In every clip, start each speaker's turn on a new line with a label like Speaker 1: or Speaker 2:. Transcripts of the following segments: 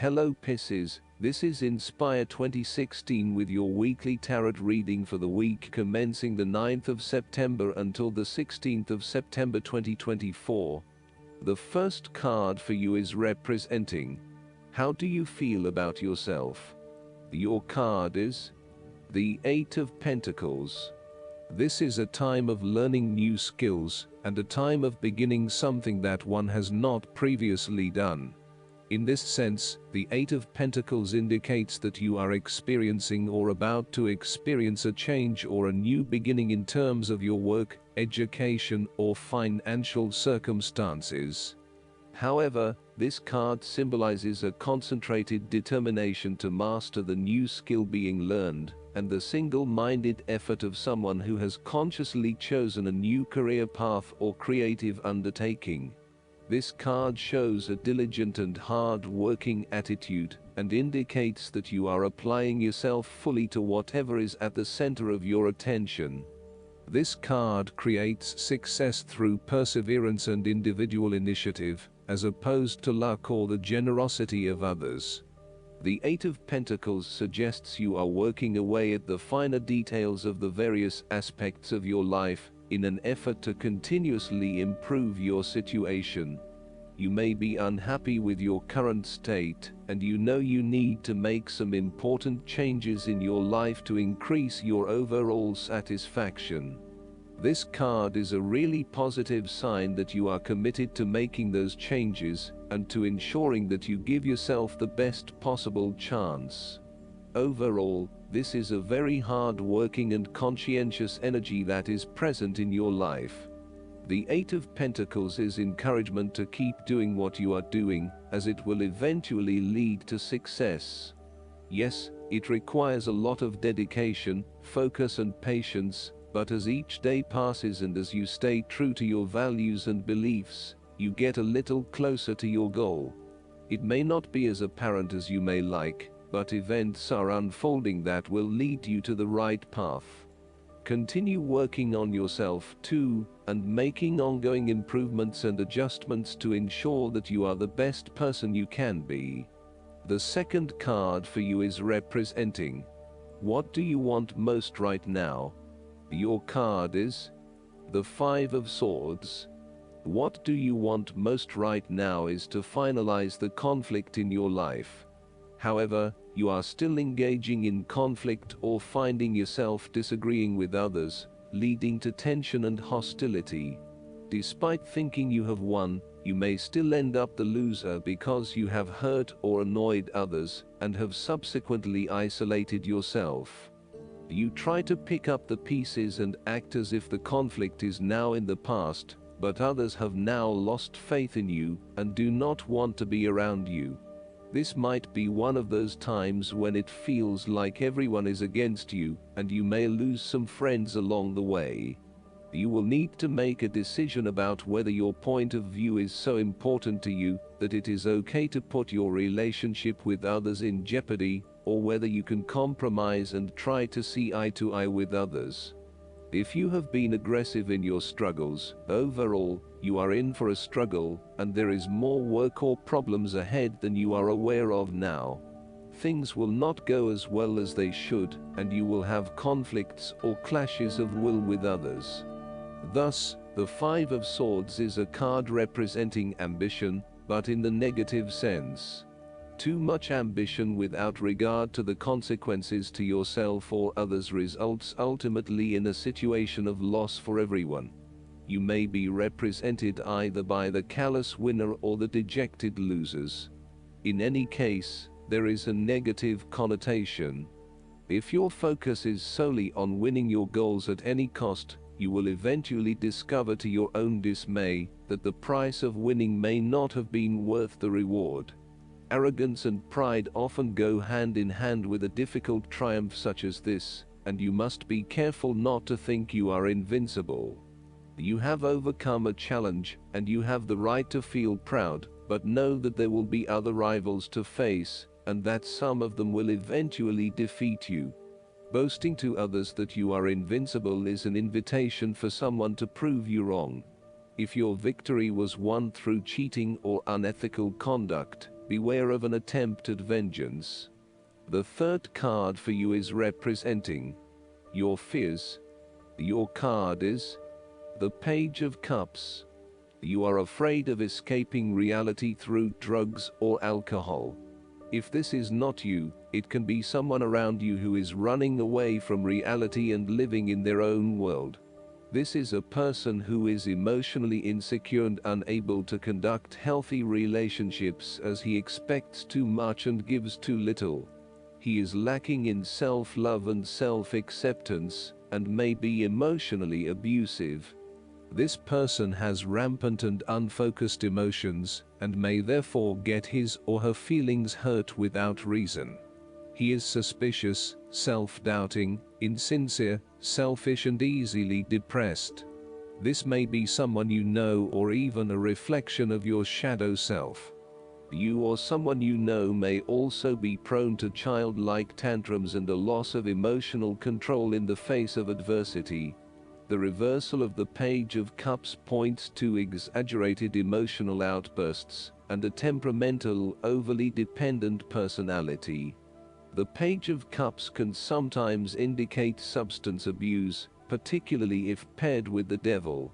Speaker 1: Hello Pisces, this is Inspire 2016 with your weekly tarot reading for the week commencing the 9th of September until the 16th of September 2024. The first card for you is representing, how do you feel about yourself? Your card is the Eight of Pentacles. This is a time of learning new skills and a time of beginning something that one has not previously done. In this sense, the Eight of Pentacles indicates that you are experiencing or about to experience a change or a new beginning in terms of your work, education, or financial circumstances. However, this card symbolizes a concentrated determination to master the new skill being learned, and the single-minded effort of someone who has consciously chosen a new career path or creative undertaking. This card shows a diligent and hard-working attitude, and indicates that you are applying yourself fully to whatever is at the center of your attention. This card creates success through perseverance and individual initiative, as opposed to luck or the generosity of others. The Eight of Pentacles suggests you are working away at the finer details of the various aspects of your life, in an effort to continuously improve your situation. You may be unhappy with your current state, and you know you need to make some important changes in your life to increase your overall satisfaction. This card is a really positive sign that you are committed to making those changes, and to ensuring that you give yourself the best possible chance. Overall, this is a very hard-working and conscientious energy that is present in your life. The Eight of Pentacles is encouragement to keep doing what you are doing, as it will eventually lead to success. Yes, it requires a lot of dedication, focus and patience, but as each day passes and as you stay true to your values and beliefs, you get a little closer to your goal. It may not be as apparent as you may like, but events are unfolding that will lead you to the right path. Continue working on yourself too, and making ongoing improvements and adjustments to ensure that you are the best person you can be. The second card for you is representing, what do you want most right now? Your card is the Five of Swords. What do you want most right now is to finalize the conflict in your life. However, you are still engaging in conflict or finding yourself disagreeing with others, leading to tension and hostility. Despite thinking you have won, you may still end up the loser because you have hurt or annoyed others, and have subsequently isolated yourself. You try to pick up the pieces and act as if the conflict is now in the past, but others have now lost faith in you, and do not want to be around you. This might be one of those times when it feels like everyone is against you, and you may lose some friends along the way. You will need to make a decision about whether your point of view is so important to you that it is okay to put your relationship with others in jeopardy, or whether you can compromise and try to see eye to eye with others. If you have been aggressive in your struggles, overall, you are in for a struggle, and there is more work or problems ahead than you are aware of now. Things will not go as well as they should, and you will have conflicts or clashes of will with others. Thus, the Five of Swords is a card representing ambition, but in the negative sense. Too much ambition without regard to the consequences to yourself or others results ultimately in a situation of loss for everyone. You may be represented either by the callous winner or the dejected losers. In any case, there is a negative connotation. If your focus is solely on winning your goals at any cost, you will eventually discover to your own dismay that the price of winning may not have been worth the reward. Arrogance and pride often go hand in hand with a difficult triumph such as this, and you must be careful not to think you are invincible. You have overcome a challenge, and you have the right to feel proud, but know that there will be other rivals to face, and that some of them will eventually defeat you. Boasting to others that you are invincible is an invitation for someone to prove you wrong. If your victory was won through cheating or unethical conduct, Beware of an attempt at vengeance. The third card for you is representing your fears. Your card is the Page of Cups. You are afraid of escaping reality through drugs or alcohol. If this is not you, it can be someone around you who is running away from reality and living in their own world. This is a person who is emotionally insecure and unable to conduct healthy relationships as he expects too much and gives too little. He is lacking in self-love and self-acceptance, and may be emotionally abusive. This person has rampant and unfocused emotions, and may therefore get his or her feelings hurt without reason. He is suspicious, self-doubting, insincere, selfish and easily depressed. This may be someone you know or even a reflection of your shadow self. You or someone you know may also be prone to childlike tantrums and a loss of emotional control in the face of adversity. The reversal of the Page of Cups points to exaggerated emotional outbursts and a temperamental, overly dependent personality. The Page of Cups can sometimes indicate substance abuse, particularly if paired with the devil.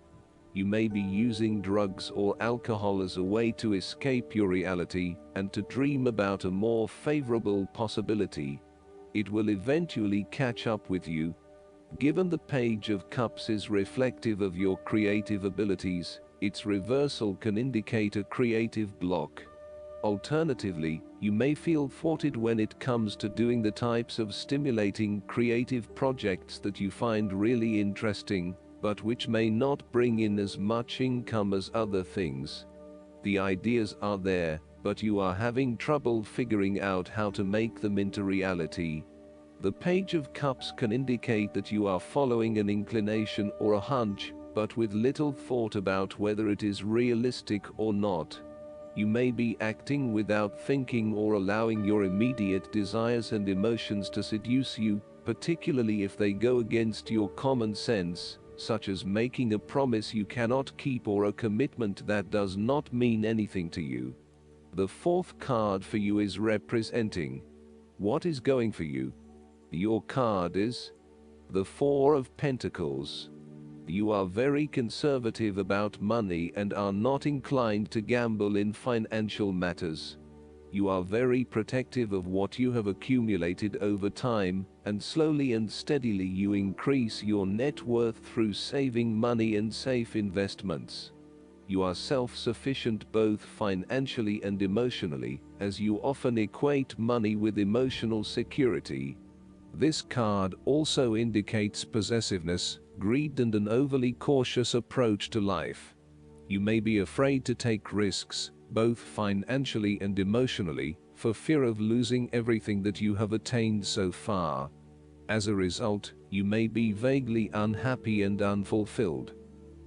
Speaker 1: You may be using drugs or alcohol as a way to escape your reality and to dream about a more favorable possibility. It will eventually catch up with you. Given the Page of Cups is reflective of your creative abilities, its reversal can indicate a creative block. Alternatively, you may feel thwarted when it comes to doing the types of stimulating creative projects that you find really interesting, but which may not bring in as much income as other things. The ideas are there, but you are having trouble figuring out how to make them into reality. The Page of Cups can indicate that you are following an inclination or a hunch, but with little thought about whether it is realistic or not. You may be acting without thinking or allowing your immediate desires and emotions to seduce you, particularly if they go against your common sense, such as making a promise you cannot keep or a commitment that does not mean anything to you. The fourth card for you is representing what is going for you. Your card is the Four of Pentacles. You are very conservative about money and are not inclined to gamble in financial matters. You are very protective of what you have accumulated over time, and slowly and steadily you increase your net worth through saving money and safe investments. You are self-sufficient both financially and emotionally, as you often equate money with emotional security. This card also indicates possessiveness, greed and an overly cautious approach to life. You may be afraid to take risks, both financially and emotionally, for fear of losing everything that you have attained so far. As a result, you may be vaguely unhappy and unfulfilled.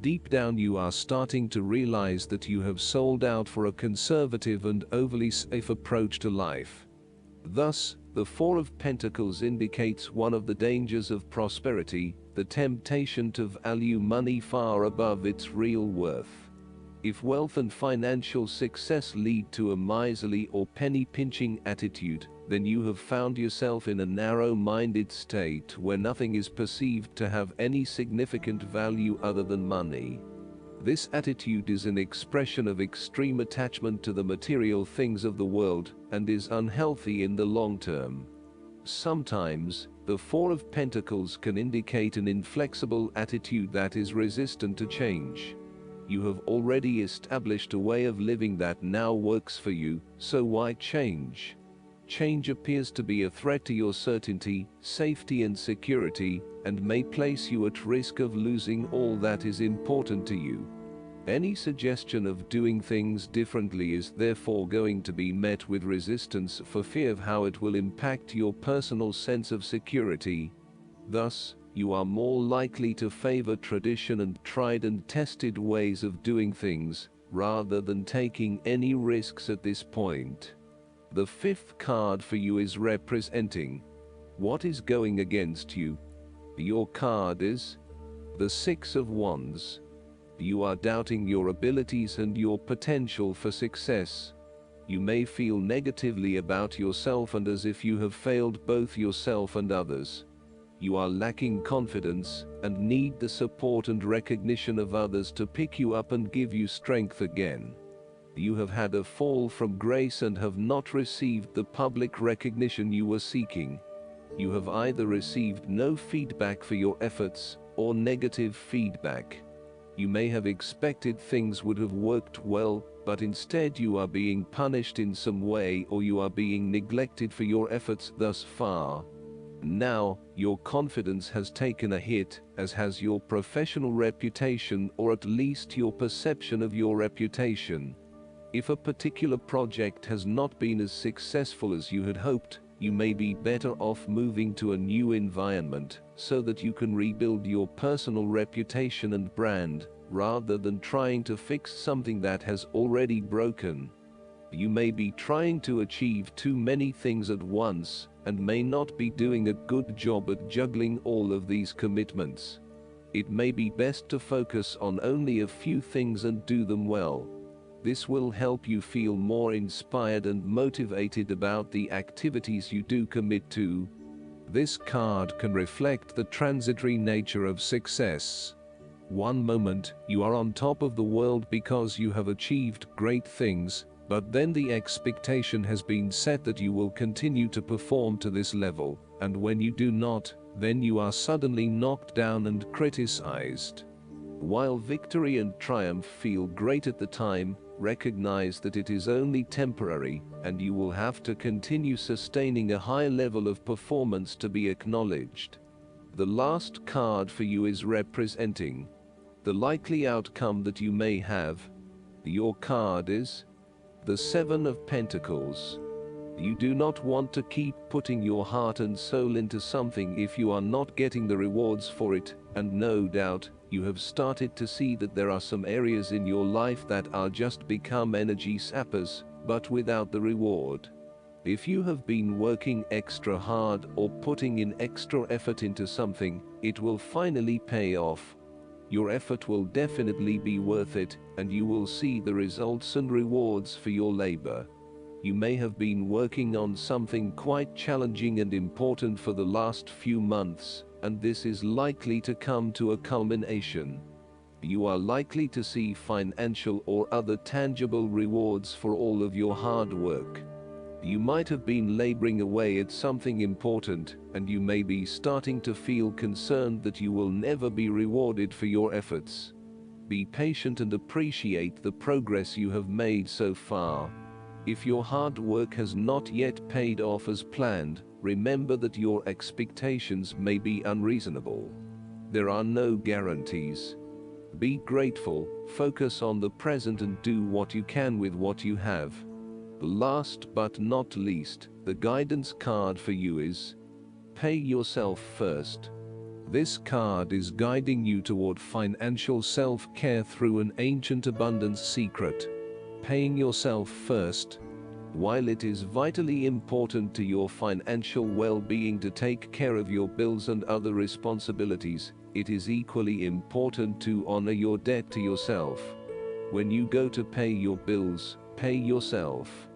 Speaker 1: Deep down you are starting to realize that you have sold out for a conservative and overly safe approach to life. Thus, the Four of Pentacles indicates one of the dangers of prosperity, the temptation to value money far above its real worth. If wealth and financial success lead to a miserly or penny-pinching attitude, then you have found yourself in a narrow-minded state where nothing is perceived to have any significant value other than money. This attitude is an expression of extreme attachment to the material things of the world, and is unhealthy in the long term. Sometimes, the Four of Pentacles can indicate an inflexible attitude that is resistant to change. You have already established a way of living that now works for you, so why change? Change appears to be a threat to your certainty, safety and security, and may place you at risk of losing all that is important to you. Any suggestion of doing things differently is therefore going to be met with resistance for fear of how it will impact your personal sense of security. Thus, you are more likely to favor tradition and tried and tested ways of doing things, rather than taking any risks at this point. The fifth card for you is representing what is going against you. Your card is the Six of Wands. You are doubting your abilities and your potential for success. You may feel negatively about yourself and as if you have failed both yourself and others. You are lacking confidence and need the support and recognition of others to pick you up and give you strength again. You have had a fall from grace and have not received the public recognition you were seeking. You have either received no feedback for your efforts or negative feedback. You may have expected things would have worked well, but instead you are being punished in some way or you are being neglected for your efforts thus far. Now, your confidence has taken a hit, as has your professional reputation or at least your perception of your reputation. If a particular project has not been as successful as you had hoped, you may be better off moving to a new environment so that you can rebuild your personal reputation and brand, rather than trying to fix something that has already broken. You may be trying to achieve too many things at once and may not be doing a good job at juggling all of these commitments. It may be best to focus on only a few things and do them well. This will help you feel more inspired and motivated about the activities you do commit to. This card can reflect the transitory nature of success. One moment, you are on top of the world because you have achieved great things, but then the expectation has been set that you will continue to perform to this level, and when you do not, then you are suddenly knocked down and criticized. While victory and triumph feel great at the time, recognize that it is only temporary, and you will have to continue sustaining a high level of performance to be acknowledged. The last card for you is representing the likely outcome that you may have. Your card is the Seven of Pentacles. You do not want to keep putting your heart and soul into something if you are not getting the rewards for it, and no doubt, you have started to see that there are some areas in your life that are just become energy sappers, but without the reward. If you have been working extra hard or putting in extra effort into something, it will finally pay off. Your effort will definitely be worth it, and you will see the results and rewards for your labor. You may have been working on something quite challenging and important for the last few months, and this is likely to come to a culmination. You are likely to see financial or other tangible rewards for all of your hard work. You might have been laboring away at something important, and you may be starting to feel concerned that you will never be rewarded for your efforts. Be patient and appreciate the progress you have made so far. If your hard work has not yet paid off as planned, remember that your expectations may be unreasonable. There are no guarantees. Be grateful, focus on the present and do what you can with what you have. Last but not least, the guidance card for you is Pay Yourself First. This card is guiding you toward financial self-care through an ancient abundance secret. Paying yourself first. While it is vitally important to your financial well-being to take care of your bills and other responsibilities, it is equally important to honor your debt to yourself. When you go to pay your bills, pay yourself.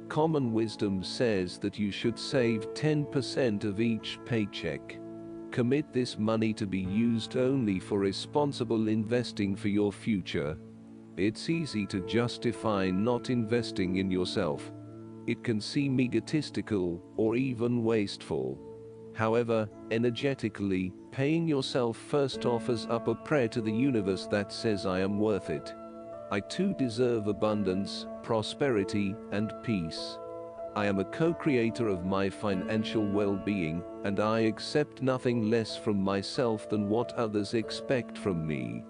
Speaker 1: Common wisdom says that you should save 10% of each paycheck. Commit this money to be used only for responsible investing for your future. It's easy to justify not investing in yourself. It can seem egotistical or even wasteful. However, energetically, paying yourself first offers up a prayer to the universe that says, I am worth it. I too deserve abundance, prosperity, and peace. I am a co-creator of my financial well-being, and I accept nothing less from myself than what others expect from me.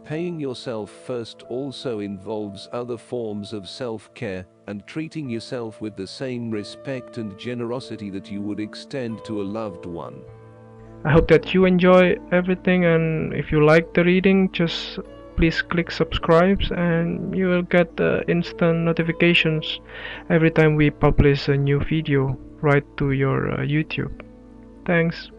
Speaker 1: Paying yourself first also involves other forms of self-care and treating yourself with the same respect and generosity that you would extend to a loved one.
Speaker 2: I hope that you enjoy everything, and if you like the reading, just please click subscribe and you will get instant notifications every time we publish a new video right to your YouTube. Thanks.